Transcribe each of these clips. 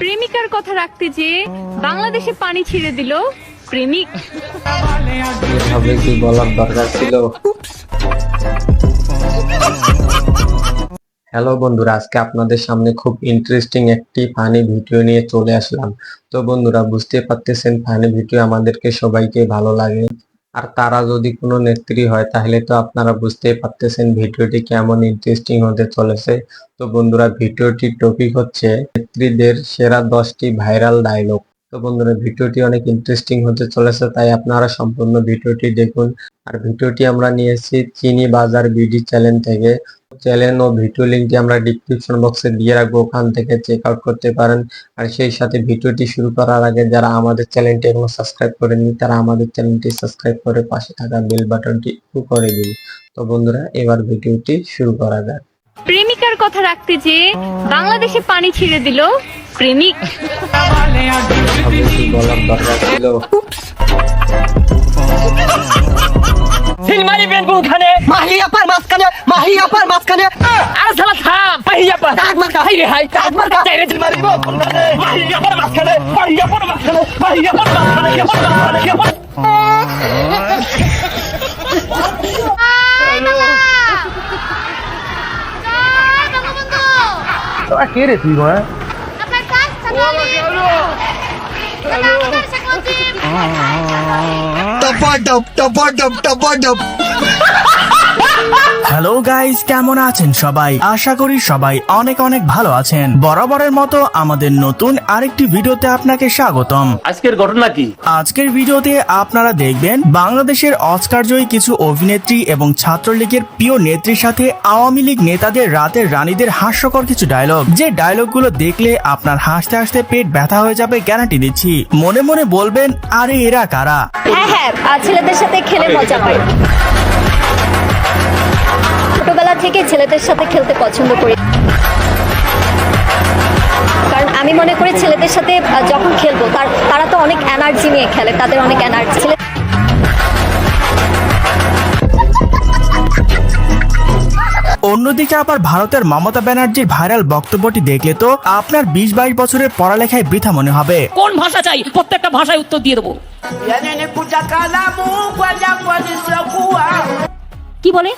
প্রেমিকার কথা রাখতে যে বাংলাদেশে পানি ছেড়ে দিল প্রেমিক। এভাবে কি বলার দরকার ছিল? হ্যালো বন্ধুরা, আজকে আপনাদের সামনে খুব ইন্টারেস্টিং একটি ফানি ভিডিও নিয়ে চলে আসলাম। তো বন্ধুরা, বুঝতে পারতেছেন ফানি ভিডিও আমাদেরকে সবাইকে ভালো লাগে। আর তারা যদি কোনো নেত্রী হয় তাহলে তো আপনারা বুঝতেই পারতেছেন ভিডিওটি কেমন ইন্টারেস্টিং হতে চলেছে। তো বন্ধুরা, ভিডিওটির টপিক হচ্ছে নেত্রীদের সেরা 10টি ভাইরাল ডায়লগ। তো বন্ধুরা, ভিডিওটি অনেক ইন্টারেস্টিং হতে চলেছে, তাই আপনারা সম্পূর্ণ ভিডিওটি দেখুন। আর ভিডিওটি আমরা নিয়েছি চিনি বাজার বিডি চ্যানেল থেকে। চ্যানেল ও ভিডিও লিঙ্কটি আমরা ডিসক্রিপশন বক্সে দিয়ে রাখবো, ওখান থেকে চেক আউট করতে পারেন। আর সেই সাথে ভিডিওটি শুরু করার আগে যারা আমাদের চ্যানেলটি এখনো সাবস্ক্রাইব করেননি তারা আমাদের চ্যানেলটি সাবস্ক্রাইব করে পাশে থাকা বেল বাটনটি একটু করে দিন। তো বন্ধুরা, এবার ভিডিওটি শুরু করা যাক। প্রেমিকার কথা রাখতে যে বাংলাদেশে পানি ছেড়ে দিল প্রেমিক। এভাবে কি বলার দরকার ছিল? সিলমারি বেনবো ওখানে মাহিয়াপার মাঝখানে আর সালা থাম মাহিয়াপার টাক মার্কা হাই রে হাই টাক মার্কা চাইরে সিলমারি ওখানে মাহিয়াপার মাঝখানে মাহিয়াপার তোরা কে রে তুই গয়া টপাডপ হ্যালো গাইস, কেমন আছেন সবাই? আশা করি সবাই অনেক অনেক ভালো আছেন। বরাবরের মতো আমাদের নতুন আরেকটি ভিডিওতে আপনাকে স্বাগতম। আজকের ঘটনা কি? আজকের ভিডিওতে আপনারা দেখবেন বাংলাদেশের অস্কার জয়ী কিছু অভিনেত্রী এবং ছাত্রলীগের প্রিয় নেত্রীর সাথে আওয়ামী লীগ নেতাদের রাতের রানীদের হাস্যকর কিছু ডায়লগ, যে ডায়লগগুলো দেখলে আপনার হাসতে হাসতে পেট ব্যথা হয়ে যাবে, গ্যারান্টি দিচ্ছি। মনে মনে বলবেন, আরে এরা কারা? হ্যাঁ, ছেলেদের সাথে খেলে মজা পাই। ছোটবেলা থেকে ছেলেদের সাথে খেলতে পছন্দ করি, কারণ আমি মনে করি ছেলেদের সাথে যখন খেলবো তারা তো অনেক এনার্জি নিয়ে খেলে, তাদের অনেক এনার্জি। অন্যদিকে আবার ভারতের মমতা ব্যানার্জির ভাইরাল বক্তব্যটি দেখলে তো আপনার 20-22 বছরের পড়ালেখায় বৃথা মনে হবে। কোন ভাষা চাই? প্রত্যেকটা ভাষায় উত্তর দিয়ে দেবো। কি বলে?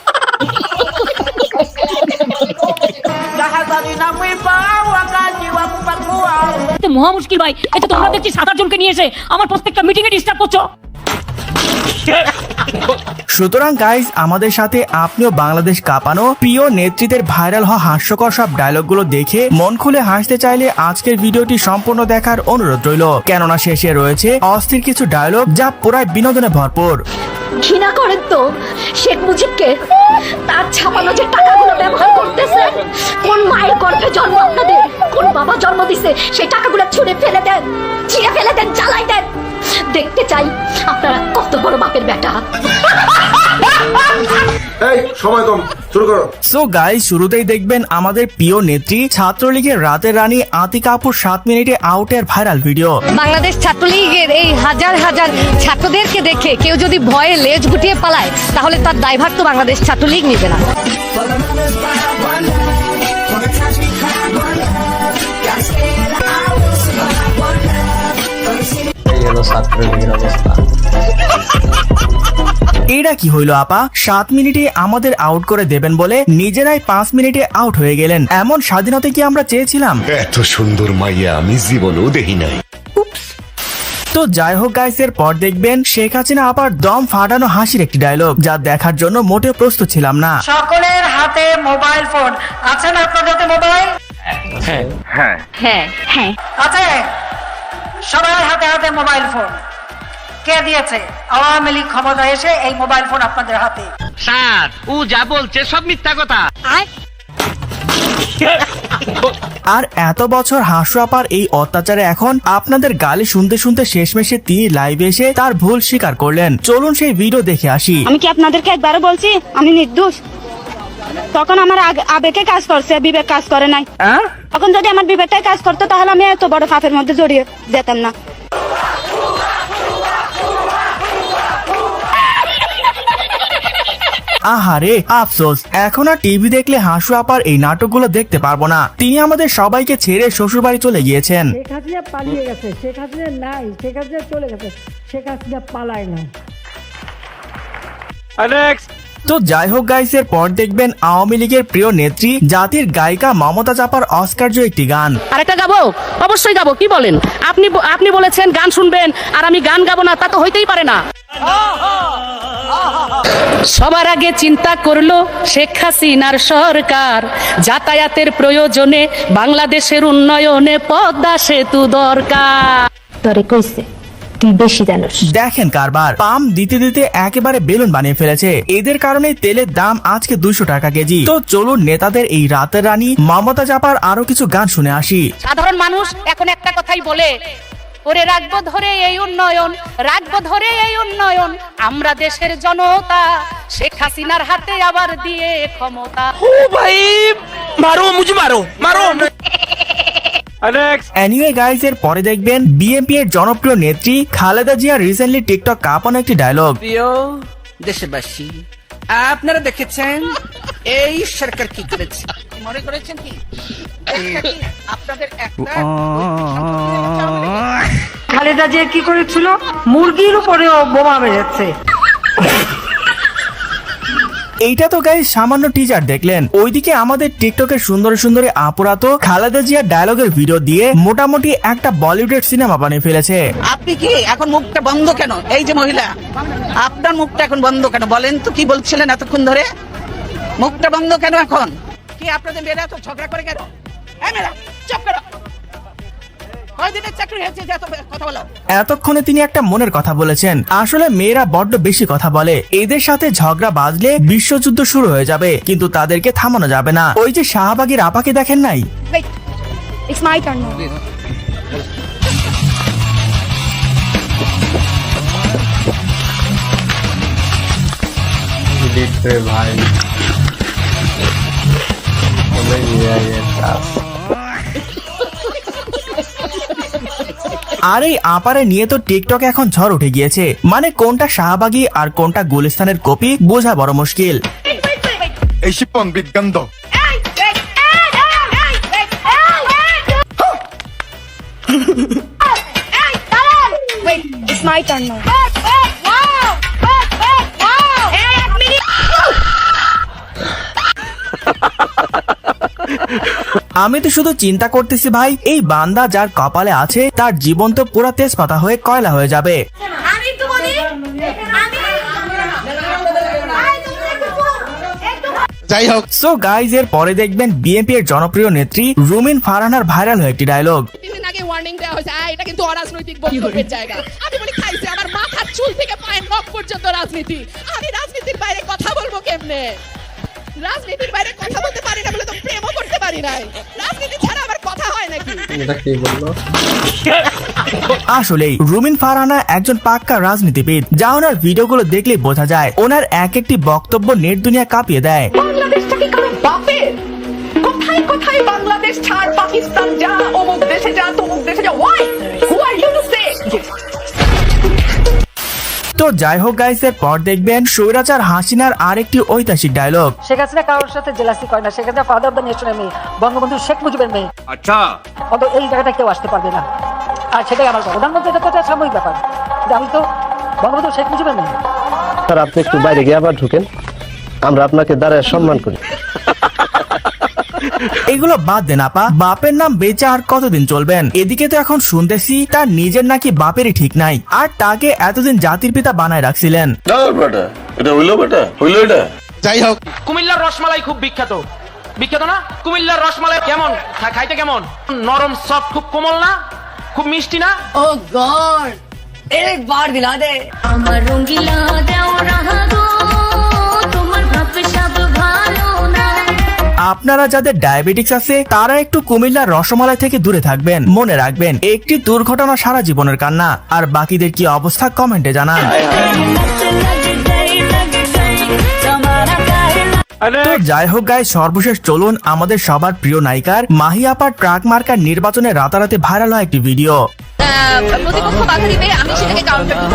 মহা মুশকিল ভাই, এটা তোমরা দেখছি 7-8 জনকে নিয়ে এসে আমার প্রত্যেকটা মিটিং এ ডিস্টার্ব করছো। সুতরাং গাইজ, আমাদের সাথে আপনিও বাংলাদেশ কাঁপানো প্রিয় নেতৃত্বের ভাইরাল হওয়া হাস্যকর সব ডায়লগগুলো দেখে মন খুলে হাসতে চাইলে আজকের ভিডিওটি সম্পূর্ণ দেখার অনুরোধ রইল, কেননা শেষে রয়েছে অস্থির কিছু ডায়লগ যা পুরাই বিনোদনে ভরপুর। ঘৃণা করেন তো শেখ মুজিবকে? তার ছাপানো যে টাকাগুলো ব্যবহার করতেছে, কোন মায়ের গর্ভে জন্ম আপনাদের, কোন বাবা জন্ম দিছে, সেই টাকাগুলো ছুঁড়ে ফেলে দেন, ছিঁড়ে ফেলে দেন, জ্বালাই দেন। দেখতে চাই আপনারা কত বড় বাপের বেটা। এই সময় কম, শুরু করো। সো গাইজ, শুরুতেই দেখবেন আমাদের প্রিয় নেত্রী ছাত্রলীগের রাতের রানী আতিকা আপুর 7 মিনিটে আউটের ভাইরাল ভিডিও। বাংলাদেশ ছাত্রলীগের এই হাজার হাজার ছাত্রদেরকে দেখে কেউ যদি ভয়ে লেজ গুটিয়ে পালায়, তাহলে তার দায়ভার তো বাংলাদেশ ছাত্রলীগ নেবে না। এই হলো ছাত্রলীগের অবস্থা। এটা কি হইলো আপা? 7 মিনিটে আমাদের আউট করে দেবেন বলে নিজেরাই 5 মিনিটে আউট হয়ে গেলেন। এমন স্বাধীনতা কি আমরা চেয়েছিলাম? এত সুন্দর মাইয়া আমি জীবনেও দেখি নাই। তো যাই হোক গাইস, এর পর দেখবেন শেখ হাসিনা আবার দম ফাটানো হাসির একটি ডায়লগ, যা দেখার জন্য মোটেও প্রস্তুত ছিলাম না। সকলের হাতে মোবাইল ফোন আছে না? আপনার হাতে মোবাইল হ্যাঁ আছে? সবার হাতে হাতে মোবাইল ফোন। কে দিয়েছে? আওয়ামী লীগ ক্ষমতা এসে এই মোবাইল ফোন আপনাদের হাতে। স্যার, ও যা বলছে সব মিথ্যা কথা। আর এত বছর হাসু আপার এই অত্যাচারে এখন আপনাদের গালি শুনতে শুনতে শেষমেশে তিনি লাইভে এসে তার ভুল স্বীকার করলেন। চলুন সেই ভিডিও দেখে আসি। আমি কি আপনাদেরকে একবারও বলছি আমি নির্দোষ? তখন আমার আবেগে কাজ করছে, বিবেক কাজ করে নাই। তখন যদি আমার বিবেকটাই কাজ করতো তাহলে আমি এত বড় পাপের মধ্যে জড়িয়ে যেতাম না। আহারে আফসোস, এখন আর টিভি দেখলে হাসু আপার এই নাটকগুলো দেখতে পারবো না। তিনি আমাদের সবাইকে ছেড়ে শ্বশুর বাড়ি চলে গিয়েছেন। শেখ হাসিনা পালিয়ে গেছে, শেখ হাসিনা নাই, শেখ হাসিনা চলে গেছে, শেখ হাসিনা পালায় না। তো যাই হোক গাইস, এর পর দেখবেন আওয়ামী লীগের প্রিয় নেত্রী জাতির গায়িকা মমতা চাপার অস্কার জয়ী একটি গান। আরেকটা গাবো, অবশ্যই গাবো, কি বলেন? আপনি বলেছেন গান শুনবেন আর আমি গান গাবো না, তা তো হইতেই পারে না। সবার আগে চিন্তা করলো শেখ হাসিনার সরকার, যাতায়াতের প্রয়োজনে বাংলাদেশের উন্নয়নে পদ্মা সেতু দরকার। তোরে কইছে তুই বেশি জানোস। দেখেন কারবার, পাম দিতে দিতে একেবারে বেলুন বানিয়ে ফেলেছে। এদের কারণে তেলের দাম আজকে 200 টাকা কেজি। তো চলুন নেতাদের এই রাতের রানী মমতা চাপার আরো কিছু গান শুনে আসি। সাধারণ মানুষ এখন একটা কথাই বলে, ওরে রাখবো ধরে এই উন্নয়ন, রাখবো ধরে এই উন্নয়ন, আমরা দেশের জনতা শেখ হাসিনার হাতে আবার দিয়ে ক্ষমতা। এনিওয়ে গাইস, এর পরে দেখবেন বিএনপি এর জনপ্রিয় নেত্রী খালেদা জিয়া রিসেন্টলি টিকটক কাঁপানো একটি ডায়লগ। প্রিয় দেশবাসী, আপনারা দেখেছেন এই সরকার কি করেছে, মনে করেছেন কি আপনাদের একটা খালেদা জিয়া কি করেছিল? মুরগির উপরেও বোমা মেরেছে। এইটা তো গাইস সামান্য টিজার দেখলেন। ওইদিকে আমাদের টিকটকের সুন্দর সুন্দরী আপুরা তো খালেদা জিয়ার ডায়লগের ভিডিও দিয়ে মোটামুটি একটা বলিউডের সিনেমা বানিয়ে ফেলেছে। আপনি কি এখন মুখটা বন্ধ কেন? এই যে মহিলা, আপনার মুখটা এখন বন্ধ কেন? বলেন তো কি বলছিলেন এতক্ষণ ধরে? মুখটা বন্ধ কেন এখন? কি আপনাদের মেয়েরা তো ঝগড়া করে কেন? এই মেয়েরা চুপ করো। কয়দিনের চাকরি হয়েছে যে এত কথা বলো? এতক্ষণে তিনি একটা মনের কথা বলেছেন। আসলে মেয়েরা বড্ড বেশি কথা বলে, এদের সাথে ঝগড়া বাজলে বিশ্বযুদ্ধ শুরু হয়ে যাবে, কিন্তু তাদেরকে থামানো যাবে না। ওই যে শাহবাগীর আপাকে দেখেন নাই? It's my turn now. ভাই আর এই আপারে নিয়ে তো টিকটকে এখন ঝড় উঠে গিয়েছে। মানে কোনটা শাহবাগী আর কোনটা গুলিস্তানের কপি বোঝা বড় মুশকিল। এই শিপন বিজ্ঞান It's my turn now. আমি তো শুধু চিন্তা করতেছি ভাই, এই বান্দা যার কপালে আছে তার জীবন তো পুরা তেজপাতা হয়ে কয়লা হয়ে যাবে। যাই হোক, সো গাইজ, এর পরে দেখবেন বিএনপি এর জনপ্রিয় নেত্রী রুমিন ফারহানার ভাইরাল হয়ে একটি ডায়লগ। আগে ওয়ার্নিং দেওয়া হয়েছে, এটা কিন্তু অরাজনৈতিক বক্তব্যের জায়গা। আমি বলি খাইছে আমার মাথার চুল থেকে পায়ের নখ পর্যন্ত রাজনীতি। আমি রাজনীতির বাইরে কথা বলবো কেমনে? রাজনীতির বাইরে কথা বলতে পারি না বলে তো প্রেমও করতে পারি নাই। রাজনীতি ছাড়া আবার কথা হয় নাকি? এটা কি বললো? আসলেই রুমিন ফারহানা একজন পাক্কা রাজনীতিবিদ, যা ওনার ভিডিওগুলো দেখলে বোঝা যায়। ওনার এক একটি বক্তব্য নেট দুনিয়া কাঁপিয়ে দেয়। বাংলাদেশটা কি কারো বাপের? কোথায় কোথায় বাংলাদেশ ছাড়, পাকিস্তান যা, অমুক দেশে যা, তমুক দেশে যা। Why? Who are you to say? তো যাই হোক গাইস, এর পর দেখবেন স্বৈরাচার হাসিনার আরেকটি ঐতিহাসিক ডায়লগ। শেখ হাসিনা কারোর সাথে জেলাসি করে না। Sheikh Hasina father of the নেশনের মেয়ে, বঙ্গবন্ধু শেখ মুজিবের মেয়ে। আচ্ছা, অত এই জায়গাটা কেউ আসতে পারবে না। আর সেটাই আমার কথা। প্রধানমন্ত্রী এটা তো একটা সাময়িক ব্যাপার, আমি তো বঙ্গবন্ধু শেখ মুজিবের মেয়ে। স্যার, আপনি একটু বাইরে গিয়ে আবার ঢুকেন, আমরা আপনাকে দাঁড়ায় সম্মান করি। এগুলো বাদ দেন আপা, বাপের নাম বেচে আর কতদিন চলবেন? এদিকে তো এখন শুনতেছি তার নিজের নাকি বাপেরই ঠিক নাই, আর তাকে এতদিন জাতির পিতা বানায় রাখছিলেন। যাই হোক, কুমিল্লার রসমালাই খুব বিখ্যাত, বিখ্যাত না? কুমিল্লার রসমালাই কেমন খাইতে? কেমন নরম সফট, খুব কোমল না? খুব মিষ্টি না? ও গড, এক বার দিলা দে আমার রঙ্গিলা দেও রাহাগো, তোমার ভাব সব ভালো না। আপনারা যাদের ডায়াবেটিক্স আছে তারা একটু কুমিল্লার রসমালাই থেকে দূরে থাকবেন। মনে রাখবেন, একটি দুর্ঘটনা সারা জীবনের কান্না। আর বাকিদের কি অবস্থা কমেন্টে জানান। তো যাই হোক গাইস, সর্বশেষ চলুন আমাদের সবার প্রিয় নায়িকার মাহি আপার ট্রাক মার্কার নির্বাচনে রাতারাতি ভাইরাল হয় একটি ভিডিও। প্রতিপক্ষ বাধা দিবে, আমি সেটাকে কাউন্টার দেব।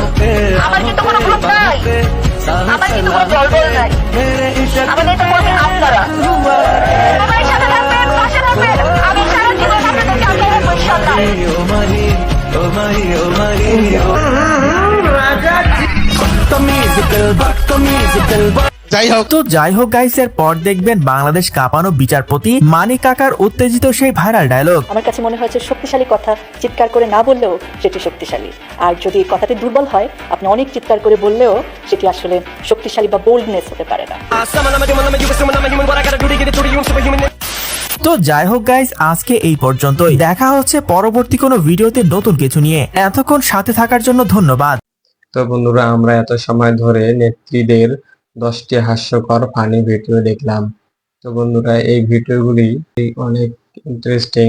আমার কিন্তু কোনো ভয় নাই। আমার কিন্তু কোনো দলবল নাই, আমাদের এটা করবেন আপনারা। সবাই সাথে থাকবেন, পাশে থাকবেন, আমি সারা জীবন আপনাদেরকে আগলে রাখবো ইনশাআল্লাহ। যাই হোক গাইস, এর পর দেখবেন বাংলাদেশ কাঁপানো বিচারপতি মানিক কাকার উত্তেজিত সেই ভাইরাল ডায়লগ। আমার কাছে মনে হয়েছে শক্তিশালী কথা চিৎকার করে না বললেও সেটি শক্তিশালী, আর যদি কথাটি দুর্বল হয় আপনি অনেক চিৎকার করে বললেও সেটি আসলে শক্তিশালী বা বোল্ডনেস হতে পারে না। তো যাই হোক গাইস, আজকে এই পর্যন্তই। দেখা হচ্ছে পরবর্তী কোনো ভিডিওতে নতুন কিছু নিয়ে। এতক্ষণ সাথে থাকার জন্য ধন্যবাদ। তো বন্ধুরা, আমরা এত সময় ধরে নেত্রীদের 10টি হাস্যকর ফানি ভিডিও দেখলাম। তো বন্ধুরা, এই ভিডিওগুলি অনেক ইন্টারেস্টিং।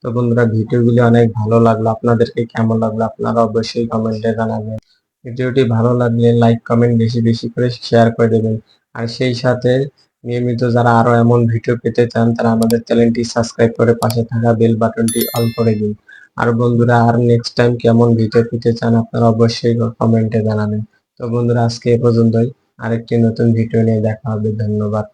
তো বন্ধুরা, ভিডিওগুলি অনেক ভালো লাগলো। আপনাদেরকে কেমন লাগলো আপনারা অবশ্যই কমেন্টে জানাবেন। ভিডিওটি ভালো লাগলে লাইক কমেন্ট বেশি বেশি করে শেয়ার করে দেবেন। আর সেই সাথে নিয়মিত যারা আরো এমন ভিডিও পেতে চান তারা আমাদের চ্যানেলটি সাবস্ক্রাইব করে পাশে থাকা বেল বাটনটি অল করে দিন। আর বন্ধুরা, আর নেক্সট টাইম কেমন ভিডিও পেতে চান আপনারা অবশ্যই কমেন্টে জানাবেন। তো বন্ধুরা, আজকে এ পর্যন্তই। আরেকটি নতুন ভিডিও নিয়ে দেখা হবে। ধন্যবাদ।